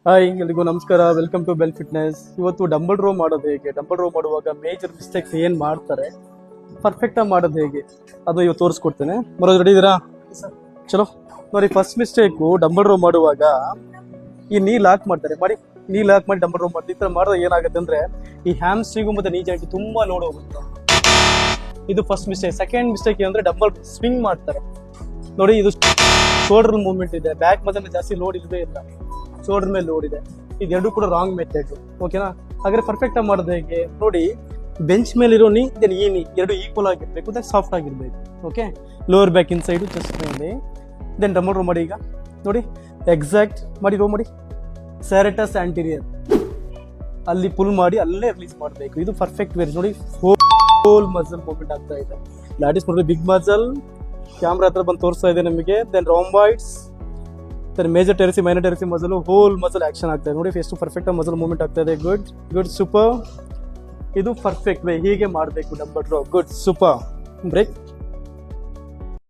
Hi ಎಲ್ರಿಗೂ ನಮಸ್ಕಾರ, welcome to bell fitness. ಇವತ್ತು ಡಂಬಲ್ ರೋ ಮಾಡೋದು ಹೇಗೆ, ಡಂಬಲ್ ರೋ ಮಾಡುವಾಗ ಮೇಜರ್ ಮಿಸ್ಟೇಕ್ಸ್ ಏನು ಮಾಡ್ತಾರೆ, ಪರ್ಫೆಕ್ಟಾಗಿ ಮಾಡೋದು ಹೇಗೆ ಅದು ಇವತ್ತು ತೋರಿಸ್ಕೊಡ್ತೇನೆ. ಬರೋದು ರೆಡಿ ಇದ್ದೀರಾ? ಚಲೋ ನೋಡಿ. ಫಸ್ಟ್ ಮಿಸ್ಟೇಕು, ಡಂಬಲ್ ರೋ ಮಾಡುವಾಗ ಈ ನೀ ಲಾಕ್ ಮಾಡ್ತಾರೆ. ನೀ ಲಾಕ್ ಮಾಡಿ ಡಂಬಲ್ ರೋ ಮಾಡಿ ಈ ಥರ ಮಾಡಿದ್ರೆ ಏನಾಗುತ್ತೆ ಅಂದರೆ ಈ ಹ್ಯಾಮ್ಸ್ಟ್ರಿಂಗು ಮತ್ತು ನೀ ಜಾಯಿಂಟ್ ತುಂಬ ಲೋಡ್ ಹೋಗುತ್ತೆ. ಇದು ಫಸ್ಟ್ ಮಿಸ್ಟೇಕ್. ಸೆಕೆಂಡ್ ಮಿಸ್ಟೇಕ್ ಏನಂದರೆ ಡಂಬಲ್ ಸ್ವಿಂಗ್ ಮಾಡ್ತಾರೆ ನೋಡಿ. ಇದು ಶೋಲ್ಡರ್ ಮೂವ್ಮೆಂಟ್ ಇದೆ, ಬ್ಯಾಕ್ ಮತ್ತೆ ಜಾಸ್ತಿ ಲೋಡ್ ಇಲ್ಲದೇ ಇಲ್ಲ, ಶೋಲ್ಡರ್ ಮೇಲೆ ಲೋಡ್ ಇದೆ. ಇದೆರಡು ಕೂಡ ರಾಂಗ್ ಮೆಥಡ್. ಓಕೆನಾ? ಹಾಗಾದ್ರೆ ಪರ್ಫೆಕ್ಟ್ ಆಗಿ ಮಾಡೋದು ಹೇಗೆ ನೋಡಿ. ಬೆಂಚ್ ಮೇಲೆ ಇರೋ ನೀ ದೆನ್ ಈ ನೀ ಎರಡು ಈಕ್ವಲ್ ಆಗಿರ್ಬೇಕು, ದಟ್ ಸಾಫ್ಟ್ ಆಗಿರ್ಬೇಕು. Okay, lower back in side chest ಮೇಲೆ ದೆನ್ ಡಂಬಲ್ ರೋ ಮಾಡಿ. ಈಗ ನೋಡಿ ಎಕ್ಸಾಕ್ಟ್ ಮಾಡಿ ರೋ ಮಾಡಿ. ಸ್ಯಾರೆಟಸ್ ಆಂಟೀರಿಯರ್ ಅಲ್ಲಿ ಪುಲ್ ಮಾಡಿ ಅಲ್ಲೇ ರಿಲೀಸ್ ಮಾಡಬೇಕು. ಇದು ಪರ್ಫೆಕ್ಟ್ ವೇರ್ ನೋಡಿ. ಹೋಲ್ ಮಸಲ್ ಮೂವ್ಮೆಂಟ್ ಆಗ್ತಾ ಇದೆ. ಲ್ಯಾಟಿಸ್ ನೋಡಿ, ಬಿಗ್ ಮಸಲ್ ಕ್ಯಾಮ್ರಾ ಹತ್ರ ಬಂದು ತೋರಿಸ್ತಾ ಇದೆ ನಮಗೆ. Then ರಾಂಬಾಯ್ಡ್ಸ್, major ಟೆರಿಸಿ, minor ಟೆರಿಸಿ ಮಸಲು, hole muscle action ಆಗ್ತಾ ಇದೆ ನೋಡಿ. ಎಷ್ಟು ಪರ್ಫೆಕ್ಟ್ ಆಗಿ ಮಸಲ್ ಮೂವ್ಮೆಂಟ್ ಆಗ್ತಾ ಇದೆ. Good good super. ಇದು ಪರ್ಫೆಕ್ಟ್ ವೇ, ಹೀಗೆ ಮಾಡಬೇಕು dumbbell row. Good super. Break.